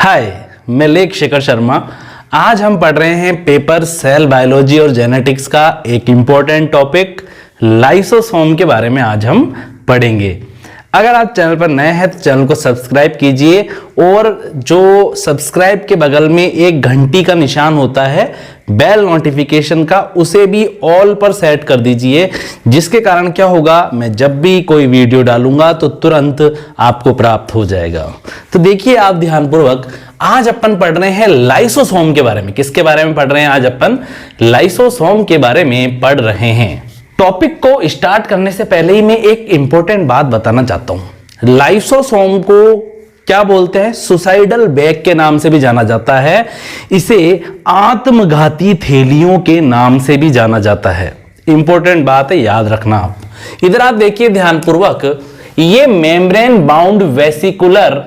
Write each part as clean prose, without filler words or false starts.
हाय, मैं लेख शेखर शर्मा। आज हम पढ़ रहे हैं पेपर सेल बायोलॉजी और जेनेटिक्स का एक इंपॉर्टेंट टॉपिक लाइसोसोम के बारे में आज हम पढ़ेंगे। अगर आप चैनल पर नए हैं तो चैनल को सब्सक्राइब कीजिए और जो सब्सक्राइब के बगल में एक घंटी का निशान होता है बेल नोटिफिकेशन का, उसे भी ऑल पर सेट कर दीजिए, जिसके कारण क्या होगा, मैं जब भी कोई वीडियो डालूंगा तो तुरंत आपको प्राप्त हो जाएगा। तो देखिए आप ध्यानपूर्वक, आज अपन पढ़ रहे हैं लाइसोसोम के बारे में। किसके बारे में पढ़ रहे हैं? आज अपन लाइसोसोम के बारे में पढ़ रहे हैं। टॉपिक को स्टार्ट करने से पहले ही मैं एक इंपॉर्टेंट बात बताना चाहता हूं। लाइसोसोम को क्या बोलते हैं? सुसाइडल बैग के नाम से भी जाना जाता है। इसे आत्मघाती थैलियों के नाम से भी जाना जाता है। इंपॉर्टेंट बात है, याद रखना आप। इधर आप देखिए ध्यानपूर्वक, ये मेम्ब्रेन बाउंड वेसिकुलर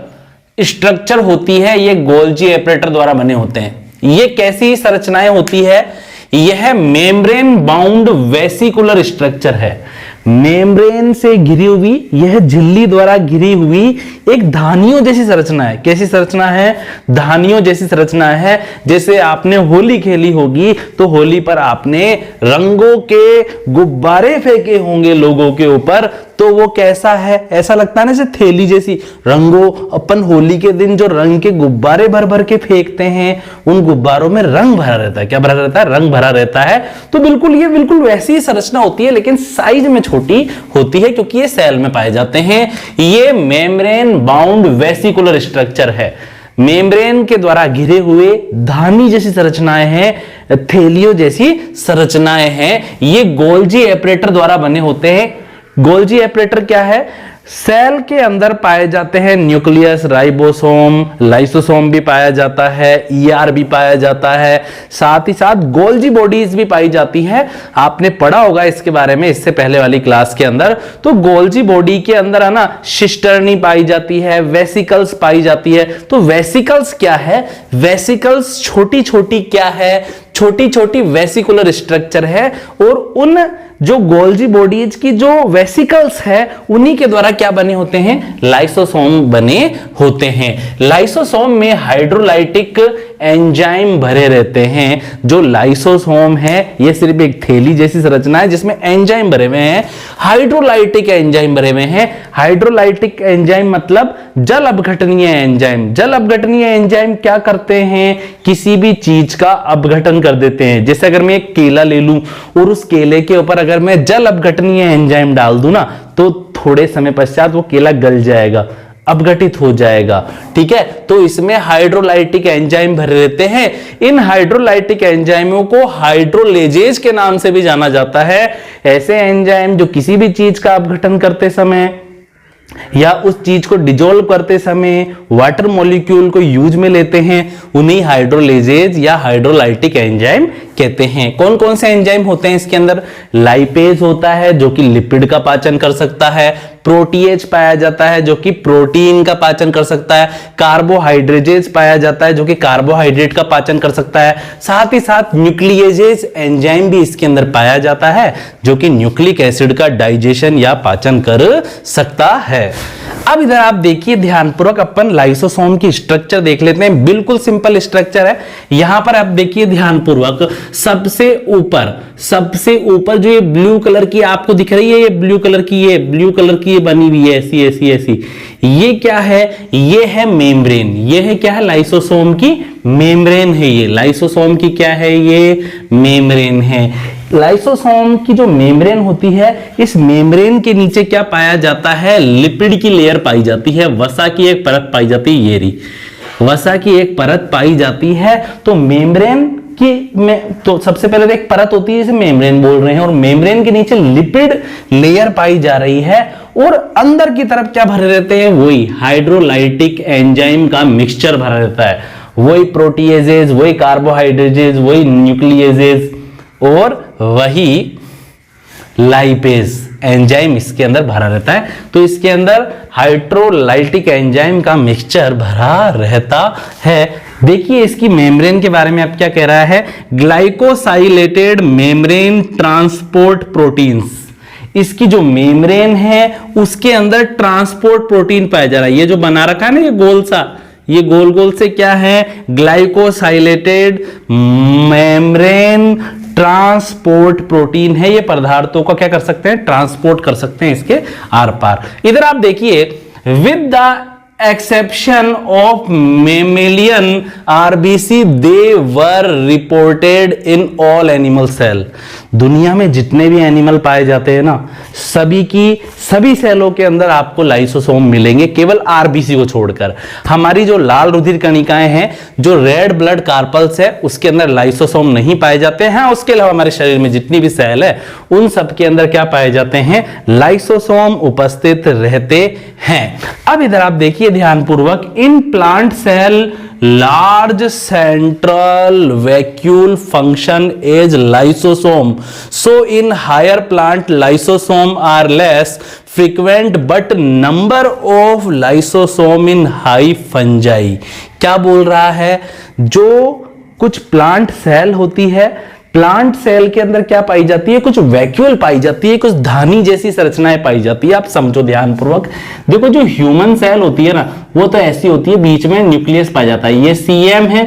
स्ट्रक्चर होती है। ये गोल्जी एपरेटर द्वारा बने होते हैं। ये कैसी संरचनाएं होती है? यह मेम्ब्रेन बाउंड वेसिकुलर स्ट्रक्चर है। मेम्ब्रेन से घिरी हुई, यह झिल्ली द्वारा घिरी हुई एक धानियों जैसी संरचना है। कैसी संरचना है? धानियों जैसी संरचना है। जैसे आपने होली खेली होगी तो होली पर आपने रंगों के गुब्बारे फेंके होंगे लोगों के ऊपर, तो वो कैसा है? ऐसा लगता है ना, जैसे थैली जैसी। रंगों, अपन होली के दिन जो रंग के गुब्बारे भर भर के फेंकते हैं, उन गुब्बारों में रंग भरा रहता है। क्या भरा रहता है? रंग भरा रहता है। तो बिल्कुल ये बिल्कुल वैसी ही संरचना होती है, लेकिन साइज में छोटी होती है, क्योंकि ये सेल में पाए जाते हैं। ये मेम्ब्रेन बाउंड वेसिकुलर स्ट्रक्चर है। मेम्ब्रेन के द्वारा घिरे हुए धानी जैसी संरचनाएं हैं, थैलियों जैसी संरचनाएं हैं। ये गोल्जी एपरेटर द्वारा बने होते हैं। गोल्जी एपरेटर क्या है? सेल के अंदर पाए जाते हैं न्यूक्लियस, राइबोसोम, लाइसोसोम भी पाया जाता है, ईआर भी पाया जाता है, साथ ही साथ गोल्जी बॉडीज भी पाई जाती है। आपने पढ़ा होगा इसके बारे में इससे पहले वाली क्लास के अंदर। तो गोल्जी बॉडी के अंदर है ना, सिस्टर्नी पाई जाती है, वेसिकल्स पाई जाती है। तो वेसिकल्स क्या है? वेसिकल्स छोटी छोटी क्या है? छोटी छोटी वेसिकुलर स्ट्रक्चर है। और उन जो गोल्जी बॉडीज की जो वेसिकल्स है, उन्हीं के द्वारा क्या बने होते हैं? लाइसोसोम बने होते हैं। लाइसोसोम में हाइड्रोलाइटिक एंजाइम भरे रहते हैं। जो लाइसोसोम है, ये सिर्फ एक थैली जैसी संरचना है जिसमें एंजाइम भरे हुए हैं। हाइड्रोलाइटिक एंजाइम भरे हुए हैं। हाइड्रोलाइटिक एंजाइम मतलब जल अपघटनीय एंजाइम। जल अपघटनीय एंजाइम क्या करते हैं? किसी भी चीज का अपघटन कर देते हैं। जैसे अगर मैं एक केला ले लूं और उस केले के ऊपर अगर मैं जल अपघटनीय एंजाइम डाल दूं ना, तो थोड़े समय पश्चात वो केला गल जाएगा, अपघटित हो जाएगा। ठीक है, तो इसमें हाइड्रोलाइटिक एंजाइम भरे रहते हैं। इन हाइड्रोलाइटिक एंजाइमों को हाइड्रोलेजेज के नाम से भी जाना जाता है। ऐसे एंजाइम जो किसी भी चीज का अपघटन करते समय या उस चीज को डिजोल्व करते समय वाटर मॉलिक्यूल को यूज में लेते हैं, उन्हीं हाइड्रोलेजेज या हाइड्रोलाइटिक एंजाइम कहते हैं। कौन कौन से एंजाइम होते हैं इसके अंदर? लाइपेज होता है जो कि लिपिड का पाचन कर सकता है। प्रोटीएज पाया जाता है जो कि प्रोटीन का पाचन कर सकता है। कार्बोहाइड्रेजेज पाया जाता है जो कि कार्बोहाइड्रेट का पाचन कर सकता है। साथ ही साथ न्यूक्लिएजेज एंजाइम भी इसके अंदर पाया जाता है जो कि न्यूक्लिक एसिड का डाइजेशन या पाचन कर सकता है। अब इधर आप देखिए ध्यानपूर्वक, अपन लाइसोसोम की स्ट्रक्चर देख लेते हैं। बिल्कुल सिंपल स्ट्रक्चर है। यहां पर आप देखिए ध्यानपूर्वक, सबसे ऊपर जो ये ब्लू कलर की आपको दिख रही है, ये ब्लू कलर की बनी हुई है, ऐसी। ये क्या है? ये है मेम्ब्रेन। ये है क्या है? लाइसोसोम की मेम्ब्रेन है। ये लाइसोसोम की क्या है? ये मेम्ब्रेन है। लाइसोसोम की जो मेम्ब्रेन होती है, इस मेम्ब्रेन के नीचे क्या पाया जाता है? लिपिड की लेयर पाई जाती है। वसा की एक परत पाई जाती है। ये रही वसा की एक परत पाई जाती है। तो मेम्ब्रेन तो सबसे पहले एक परत होती है जिसे मेम्ब्रेन बोल रहे हैं, और मेम्ब्रेन के नीचे लिपिड लेयर पाई जा रही है। और अंदर की तरफ क्या भरे रहते हैं? वही हाइड्रोलाइटिक एंजाइम का मिक्सचर भरा रहता है। वही प्रोटीएजेज, वही कार्बोहाइड्रेजेज, वही न्यूक्लिएजेज और वही लाइपेज एंजाइम इसके अंदर भरा रहता है। तो इसके अंदर हाइड्रोलाइटिक एंजाइम का मिक्सचर भरा रहता है। देखिए इसकी मेम्ब्रेन के बारे में अब क्या कह रहा है? Glycosylated membrane transport proteins. इसकी जो मेम्ब्रेन है उसके अंदर ट्रांसपोर्ट प्रोटीन पाया जा रहा है। ये जो बना रखा है ना, ये गोल सा, ये गोल गोल से क्या है, ग्लाइकोसाइलेटेड मेम्ब्रेन ट्रांसपोर्ट प्रोटीन है। ये पदार्थों को क्या कर सकते हैं, ट्रांसपोर्ट कर सकते हैं इसके आर पार। इधर आप देखिए, with the exception of mammalian RBC, they were reported in all animal cell। दुनिया में जितने भी एनिमल पाए जाते हैं ना, सभी सेलों के अंदर आपको लाइसोसोम मिलेंगे, केवल आरबीसी को छोड़कर। हमारी जो लाल रुधिर कणिकाएं हैं, जो रेड ब्लड कार्पल्स है, उसके अंदर लाइसोसोम नहीं पाए जाते हैं। हाँ, उसके अलावा हमारे शरीर में जितनी भी सेल है उन सब के अंदर क्या पाए जाते हैं, लाइसोसोम उपस्थित रहते हैं। अब इधर आप देखिए ध्यानपूर्वक, in plant cell large central vacuole function as lysosome, so in higher plant lysosome are less frequent but number of lysosome in high fungi। क्या बोल रहा है, जो कुछ प्लांट सेल होती है, प्लांट सेल के अंदर क्या पाई जाती है, कुछ वैक्यूल पाई जाती है, कुछ धानी जैसी संरचनाएं पाई जाती है। आप समझो ध्यानपूर्वक, देखो जो ह्यूमन सेल होती है ना, वो तो ऐसी होती है, बीच में न्यूक्लियस पाया जाता है। ये सीएम है,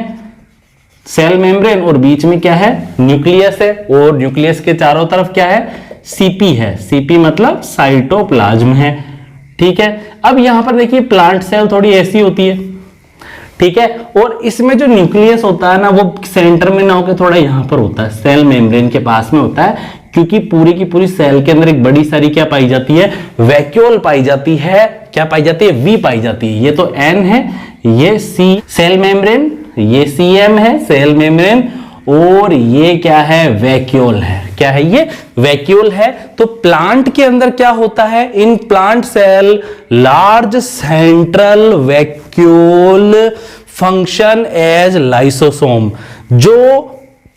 सेल मेम्ब्रेन, और बीच में क्या है, न्यूक्लियस है, और न्यूक्लियस के चारों तरफ क्या है, सीपी है। सीपी मतलब साइटोप्लाज्म है। ठीक है, अब यहां पर देखिए प्लांट सेल थोड़ी ऐसी होती है, ठीक है, और इसमें जो न्यूक्लियस होता है ना, वो सेंटर में ना होकर थोड़ा यहां पर होता है, सेल मेम्ब्रेन के पास में होता है, क्योंकि पूरी की पूरी सेल के अंदर एक बड़ी सारी क्या पाई जाती है, वैक्यूल पाई जाती है। क्या पाई जाती है, वी पाई जाती है। ये तो एन है, ये सी सेल मेम्ब्रेन, ये सीएम है सेल मेम्ब्रेन, और ये क्या है, वैक्यूल है। क्या है, ये वैक्यूल है। तो प्लांट के अंदर क्या होता है, in plant cell large central vacuole function as lysosome. जो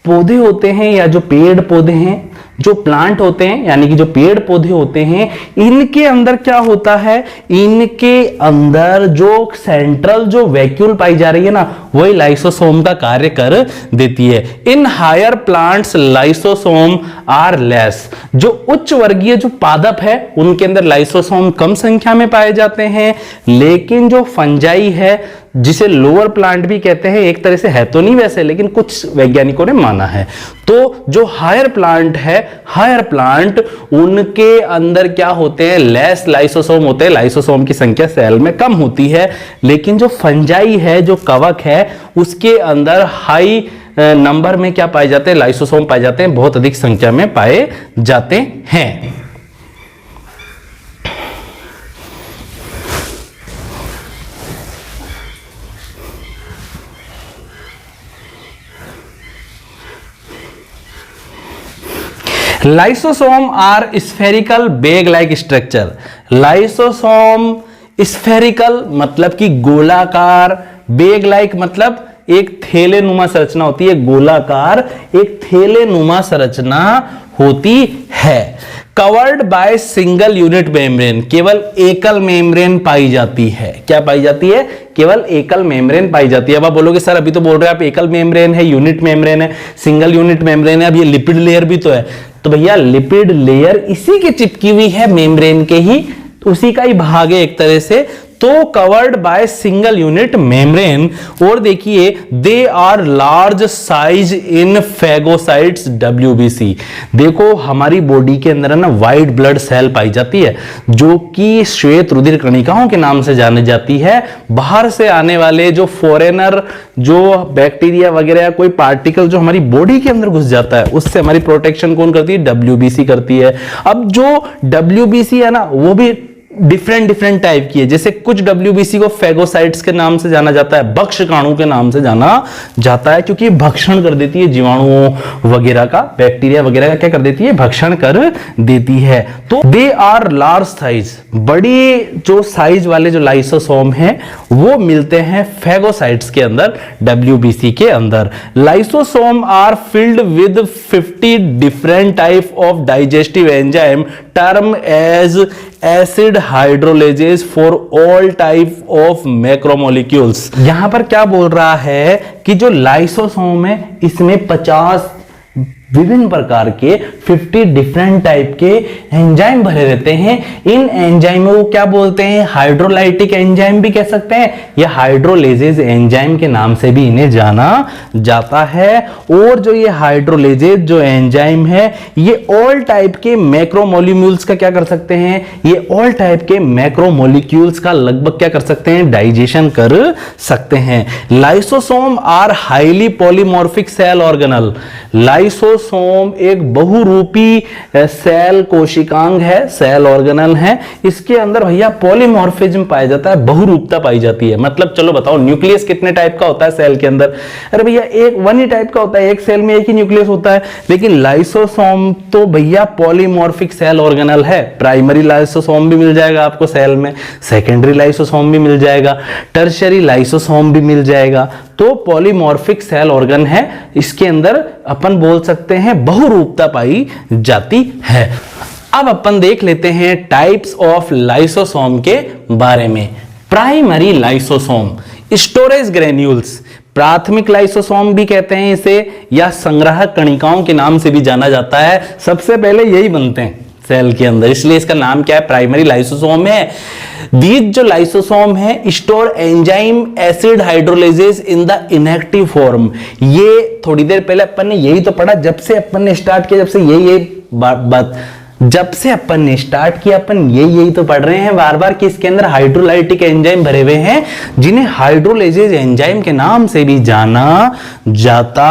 पौधे होते हैं या जो पेड़ पौधे हैं, जो प्लांट होते हैं यानी कि जो पेड़ पौधे होते हैं, इनके अंदर क्या होता है, इनके अंदर जो सेंट्रल जो वैक्यूल पाई जा रही है ना, वही लाइसोसोम का कार्य कर देती है। In higher plants lysosome are less. जो उच्च वर्गीय जो पादप है, उनके अंदर लाइसोसोम कम संख्या में पाए जाते हैं, लेकिन जो फंजाई है, जिसे लोअर प्लांट भी कहते हैं, एक तरह से है तो नहीं वैसे, लेकिन कुछ वैज्ञानिकों ने माना है। तो जो हायर प्लांट है, हायर प्लांट, उनके अंदर क्या होते हैं, लेस लाइसोसोम होते हैं, लाइसोसोम की संख्या सेल में कम होती है। लेकिन जो फंजाई है, जो कवक है, उसके अंदर हाई नंबर में क्या पाए जाते हैं, लाइसोसोम पाए जाते हैं, बहुत अधिक संख्या में पाए जाते हैं। Lysosome are spherical bag like structure. Lysosome spherical मतलब कि गोलाकार, बैग लाइक मतलब एक थैले नुमा संरचना होती है, गोलाकार एक थैले नुमा संरचना होती है। Covered by single unit membrane, केवल एकल मेम्ब्रेन पाई जाती है। क्या पाई जाती है, केवल एकल मेम्ब्रेन पाई जाती है। अब आप बोलोगे सर अभी तो बोल रहे हैं आप एकल मेम्ब्रेन है, यूनिट मेम्ब्रेन है, सिंगल यूनिट मेम्ब्रेन है, अब ये लिपिड लेयर भी तो है। तो भैया लिपिड लेयर इसी के चिपकी हुई है मेम्ब्रेन के ही, उसी का ही भाग है एक तरह से। तो covered by single unit membrane. और देखिए, they are large size in phagocytes WBC। देखो हमारी बॉडी के अंदर है ना व्हाइट ब्लड सेल पाई जाती है, जो कि श्वेत रुधिर कणिकाओं के नाम से जानी जाती है। बाहर से आने वाले जो फॉरेनर, जो बैक्टीरिया वगैरह कोई पार्टिकल जो हमारी बॉडी के अंदर घुस जाता है, उससे हमारी प्रोटेक्शन कौन करती है, WBC करती है। अब जो WBC है ना, वो भी डिफरेंट टाइप की है। जैसे कुछ WBC को फेगोसाइट्स के नाम से जाना जाता है, भक्षकाणु के नाम से जाना जाता है, क्योंकि भक्षण कर देती है जीवाणुओं वगैरह का, बैक्टीरिया वगैरह का क्या कर देती है, भक्षण कर देती है। तो दे आर लार्ज साइज, बड़ी जो साइज वाले जो लाइसोसोम है वो मिलते हैं फेगोसाइट्स के अंदर, WBC के अंदर। Lysosome are filled with 50 different type of digestive enzyme term as acid hydrolases for all type of macromolecules. यहां पर क्या बोल रहा है कि जो लाइसोसोम है, इसमें 50 विभिन्न प्रकार के 50 डिफरेंट टाइप के एंजाइम भरे रहते हैं। इन एंजाइमों को क्या बोलते हैं? हाइड्रोलाइटिक एंजाइम भी कह सकते हैं या हाइड्रोलेजेज एंजाइम के नाम से भी इन्हें जाना जाता है। और जो ये हाइड्रोलेजेज जो एंजाइम है ये ऑल टाइप के मैक्रोमोलिक्यूल्स का क्या कर सकते हैं? ये ऑल टाइप के मैक्रोमोलिक्यूल्स का लगभग क्या कर सकते हैं? डाइजेशन कर सकते हैं। Lysosome are highly polymorphic cell organelle. Lysosome एक बहुरूपी सेल कोशिकांग है, सेल ऑर्गेनल है। इसके अंदर भैया पॉलीमॉर्फिज्म पाया जाता है, बहुरूपता पाई जाती है। मतलब चलो बताओ न्यूक्लियस कितने टाइप का होता है सेल के अंदर? अरे भैया एक वन ही टाइप का होता है, एक सेल में एक ही न्यूक्लियस होता है। लेकिन लाइसोसोम तो भैया पॉलीमॉर्फिक सेल ऑर्गेनल है। प्राइमरी लाइसोसोम भी मिल जाएगा आपको सेल में, सेकेंडरी लाइसोसोम भी मिल जाएगा, टर्शियरी लाइसोसोम भी मिल जाएगा। तो पॉलीमॉर्फिक सेल ऑर्गन है, इसके अंदर अपन बोल सकते हैं बहुरूपता पाई जाती है। अब अपन देख लेते हैं टाइप्स ऑफ लाइसोसोम के बारे में। प्राइमरी लाइसोसोम, स्टोरेज ग्रेन्यूल्स, प्राथमिक लाइसोसोम भी कहते हैं इसे, या संग्राहक कणिकाओं के नाम से भी जाना जाता है। सबसे पहले यही बनते हैं सेल के अंदर, इसलिए इसका नाम क्या है? प्राइमरी लाइसोसोम है। दीज जो लाइसोसोम है store enzyme acid hydrolases in the inactive form. ये थोड़ी देर पहले अपन ने यही तो पढ़ा, जब से अपन ने स्टार्ट किया, जब से जब से अपन ने स्टार्ट किया अपन यही तो पढ़ रहे हैं बार बार कि इसके अंदर हाइड्रोलाइटिक एंजाइम भरे हुए हैं, जिन्हें हाइड्रोलेजेज एंजाइम के नाम से भी जाना जाता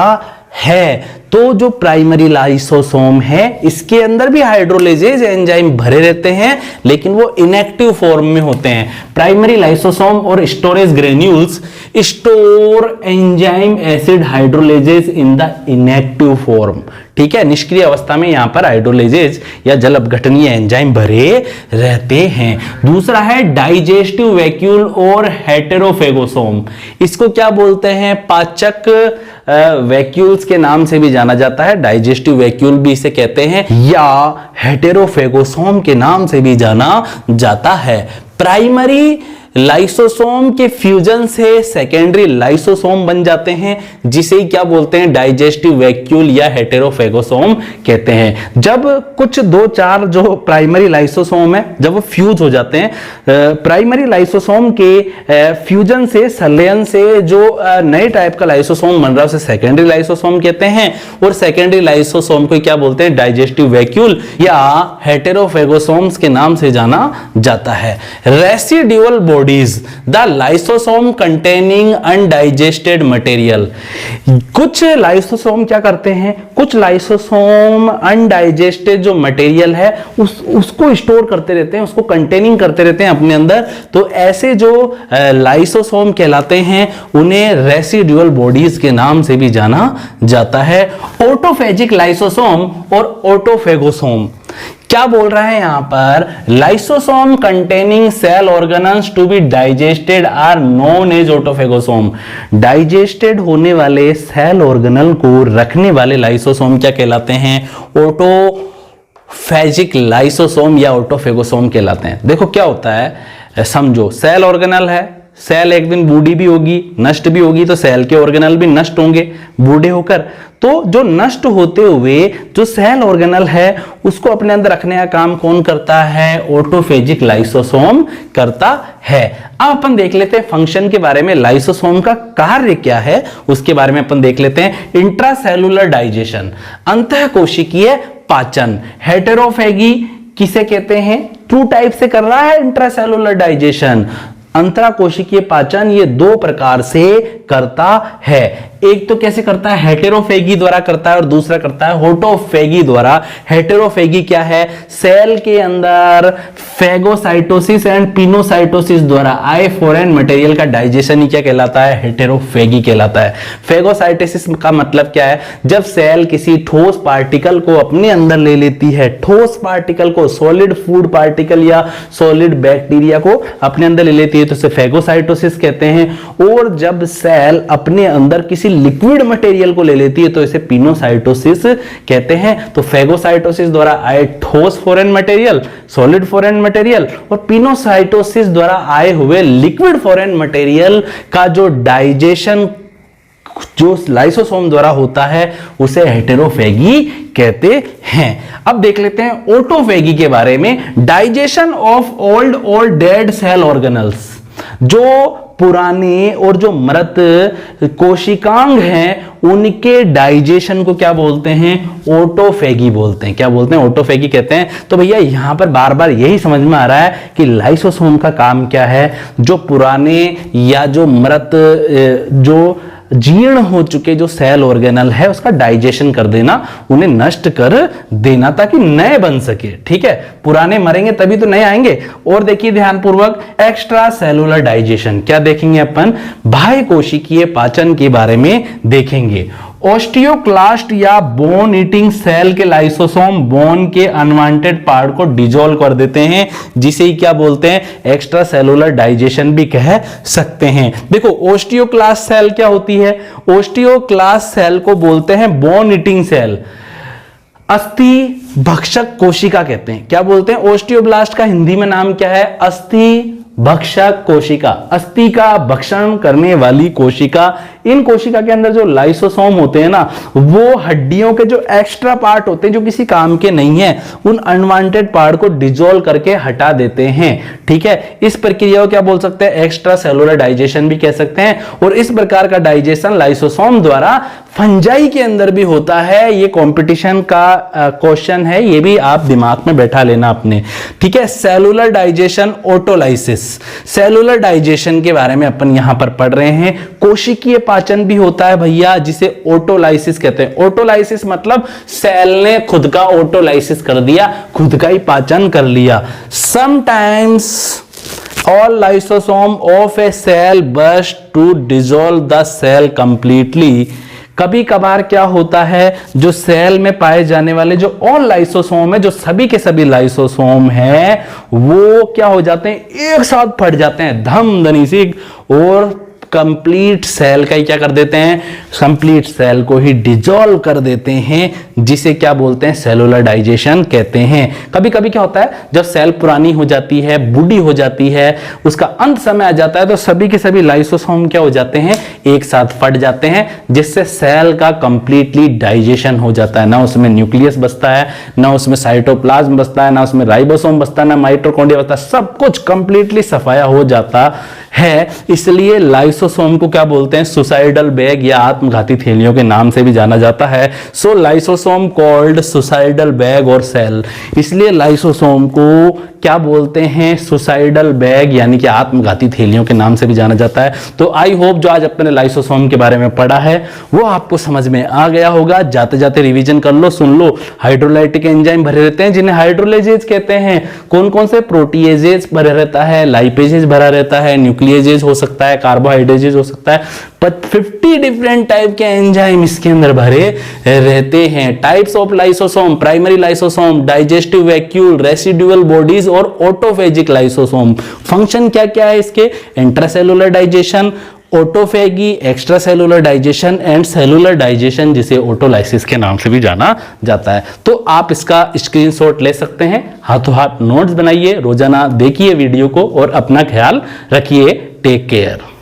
है। तो जो प्राइमरी लाइसोसोम है इसके अंदर भी हाइड्रोलेजेज एंजाइम भरे रहते हैं, लेकिन वो इनएक्टिव फॉर्म में होते हैं। प्राइमरी लाइसोसोम और storage granules store enzyme acid हाइड्रोलेजेज in the inactive form. ठीक है, निष्क्रिय अवस्था में यहां पर हाइड्रोलेजेज या जल अपघटनीय एंजाइम भरे रहते हैं। दूसरा है डाइजेस्टिव वैक्यूल और हेटेरोफेगोसोम। इसको क्या बोलते हैं? पाचक वैक्यूल्स के नाम से भी जाना जाता है, डाइजेस्टिव वैक्यूल भी इसे कहते हैं, या हेटेरोफेगोसोम के नाम से भी जाना जाता है। प्राइमरी लाइसोसोम के फ्यूजन से सेकेंडरी लाइसोसोम बन जाते हैं, जिसे क्या बोलते हैं? डाइजेस्टिव वैक्यूल या हेटेरोफेगोसोम कहते हैं। जब कुछ 2-4 जो प्राइमरी लाइसोसोम है जब वो फ्यूज हो जाते हैं, प्राइमरी लाइसोसोम के फ्यूजन से, संलयन से जो नए टाइप का लाइसोसोम बन रहा है उसे सेकेंडरी लाइसोसोम कहते हैं। और सेकेंडरी लाइसोसोम को क्या बोलते हैं? डाइजेस्टिव वैक्यूल या हेटेरोफेगोसोम्स के नाम से जाना जाता है। Residual the lysosome containing undigested material. कुछ लाइसोसोम क्या करते हैं? कुछ लाइसोसोम अनडाइजेस्टेड जो मटेरियल है उसको स्टोर करते रहते हैं, उसको कंटेनिंग करते रहते हैं अपने अंदर। तो ऐसे जो लाइसोसोम कहलाते हैं उन्हें रेसिड्यूअल बॉडीज के नाम से भी जाना जाता है। ऑटोफेजिक लाइसोसोम और ऑटोफेगोसोम क्या बोल रहा है यहां पर? Lysosome containing cell organelles to be digested are known as autophagosome. Digested होने वाले सेल ऑर्गेनल को रखने वाले लाइसोसोम क्या कहलाते हैं? ऑटोफेजिक लाइसोसोम या ऑटोफेगोसोम कहलाते हैं। देखो क्या होता है, समझो सेल ऑर्गेनल है, सेल एक दिन बूढ़ी भी होगी, नष्ट भी होगी, तो सेल के ऑर्गेनल भी नष्ट होंगे बूढ़े होकर। तो जो नष्ट होते हुए जो सेल ऑर्गेनल है उसको अपने अंदर रखने का काम कौन करता है? ऑटोफेजिक लाइसोसोम करता है। अब अपन देख लेते हैं फंक्शन के बारे में, लाइसोसोम का कार्य क्या है उसके बारे में अपन देख लेते हैं। इंट्रासेलुलर डाइजेशन, अंतःकोशिकीय पाचन। हेटेरोफेगी किसे कहते हैं? 2 टाइप से कर रहा है इंट्रासेलुलर डाइजेशन। अंतराकोशिकीय पाचन ये 2 प्रकार से करता है। एक तो कैसे करता है? हेटेरोफेगी द्वारा करता है और दूसरा करता है ऑटोफेगी द्वारा। हेटेरोफेगी क्या है? सेल के अंदर फेगोसाइटोसिस एंड पिनोसाइटोसिस द्वारा आए फॉरेन मटेरियल का डाइजेशन ही क्या कहलाता है? हेटेरोफेगी कहलाता है। फेगोसाइटोसिस का मतलब क्या है? जब सेल किसी ठोस पार्टिकल को अपने अंदर ले लेती है, ठोस पार्टिकल को, सॉलिड फूड पार्टिकल या सॉलिड बैक्टीरिया को अपने अंदर ले लेती है तो उसे फेगोसाइटोसिस कहते हैं। और जब सेल अपने अंदर किसी लिक्विड मटेरियल को ले लेती है तो इसे पिनोसाइटोसिस कहते हैं। तो फेगोसाइटोसिस द्वारा आए ठोस foreign material, solid foreign material, और पिनोसाइटोसिस द्वारा आए हुए लिक्विड फॉरेन मटेरियल का जो डाइजेशन जो लाइसोसोम द्वारा होता है उसे हेटेरोफेगी कहते हैं। अब देख लेते हैं ऑटोफेगी के बारे में। डाइजेशन ऑफ ओल्ड और डेड सेल ऑर्गेनल्स, जो पुराने और जो मृत कोशिकांग हैं उनके डाइजेशन को क्या बोलते हैं? ऑटोफेगी बोलते हैं। क्या बोलते हैं? ऑटोफेगी कहते हैं। तो भैया यहां पर बार बार यही समझ में आ रहा है कि लाइसोसोम का काम क्या है? जो पुराने या जो मृत जो जीर्ण हो चुके जो सेल ऑर्गेनल है उसका डाइजेशन कर देना, उन्हें नष्ट कर देना ताकि नए बन सके। ठीक है, पुराने मरेंगे तभी तो नए आएंगे। और देखिए ध्यानपूर्वक, एक्स्ट्रा सेलुलर डाइजेशन क्या देखेंगे अपन? बाह्य कोशिकीय पाचन के बारे में देखेंगे। ऑस्टियोक्लास्ट या बोन ईटिंग सेल के लाइसोसोम बोन के अनवांटेड पार्ट को डिजोल्व कर देते हैं, जिसे ही क्या बोलते हैं? एक्स्ट्रा सेलुलर डाइजेशन भी कह सकते हैं। देखो ऑस्टियोक्लास्ट सेल क्या होती है? ऑस्टियोक्लास्ट सेल को बोलते हैं बोन ईटिंग सेल, अस्थि भक्षक कोशिका कहते हैं। क्या बोलते हैं? ऑस्टियोब्लास्ट का हिंदी में नाम क्या है? अस्थि भक्षक कोशिका, अस्थि का भक्षण करने वाली कोशिका। इन कोशिका के अंदर जो लाइसोसोम होते हैं ना, वो हड्डियों के जो एक्स्ट्रा पार्ट होते हैं जो किसी काम के नहीं है, उन अनवांटेड पार्ट को डिसॉल्व करके हटा देते हैं। ठीक है, इस प्रक्रिया को क्या बोल सकते हैं? एक्स्ट्रा सेलुलर डाइजेशन भी कह सकते हैं। और इस प्रकार का डाइजेशन लाइसोसोम द्वारा फंजाई के अंदर भी होता है। ये कंपटीशन का क्वेश्चन है, ये भी आप दिमाग में बैठा लेना अपने। ठीक है, cellular digestion, autolysis. Cellular digestion के बारे में अपन यहां पर पढ़ रहे हैं। कोशिकीय पाचन भी होता है भैया, जिसे ऑटोलाइसिस कहते हैं। ऑटोलाइसिस मतलब सेल ने खुद का ऑटोलाइसिस कर दिया, खुद का ही पाचन कर लिया। Sometimes all lysosome of a cell burst to dissolve the cell completely। कभी कभार क्या होता है, जो सेल में पाए जाने वाले जो ऑल लाइसोसोम है, जो सभी के सभी लाइसोसोम है, वो क्या हो जाते हैं? एक साथ फट जाते हैं धम धनी सी, और कंप्लीट सेल का ही क्या कर देते हैं? कंप्लीट सेल को ही डिसॉल्व कर देते हैं, जिसे क्या बोलते हैं? सेलुलर डाइजेशन कहते हैं। कभी कभी क्या होता है, जब सेल पुरानी हो जाती है, बूढ़ी हो जाती है, उसका अंत समय आ जाता है, तो सभी के सभी लाइसोसोम क्या हो जाते हैं? एक साथ फट जाते हैं, जिससे सेल का कंप्लीटली डाइजेशन हो जाता है। ना उसमें न्यूक्लियस बचता है, ना उसमें साइटोप्लाज्म बचता है, ना उसमें राइबोसोम बचता है, ना माइटोकॉन्ड्रिया बचता है, सब कुछ कंप्लीटली सफाया हो जाता है। इसलिए लाइसोसोम को क्या बोलते हैं? सुसाइडल बैग या आत्मघाती थैलियों के नाम से भी जाना जाता है। सो लाइसोसोम कॉल्ड सुसाइडल बैग और सेल। इसलिए लाइसोसोम को क्या बोलते हैं? सुसाइडल बैग यानी कि आत्मघाती थैलियों के नाम से भी जाना जाता है। तो आई होप जो आज अपने लाइसोसोम के बारे में पढ़ा है वो आपको समझ में आ गया होगा। जाते जाते रिवीजन कर लो, सुन लो। हाइड्रोलाइटिक एंजाइम भरे रहते हैं, जिन्हें हाइड्रोलेजेज कहते हैं। कौन कौन से? प्रोटीएजेज भरा रहता है, लाइपेजेज भरा रहता है, न्यूक्लियजेज हो सकता है, कार्बोहाइड्रेजेज हो सकता है। 50 डिफरेंट टाइप के एंजाइम इसके अंदर भरे रहते हैं। Types of lysosome: primary lysosome, digestive vacuole, residual bodies और ऑटोफेजिक लाइसोसोम। फंक्शन क्या क्या है इसके? Intracellular digestion, autophagy, extra cellular digestion and cellular digestion, जिसे ऑटोलाइसिस के नाम से भी जाना जाता है। तो आप इसका स्क्रीनशॉट ले सकते हैं, हाथों हाथ नोट्स बनाइए, रोजाना देखिए वीडियो को और अपना ख्याल रखिए। Take care.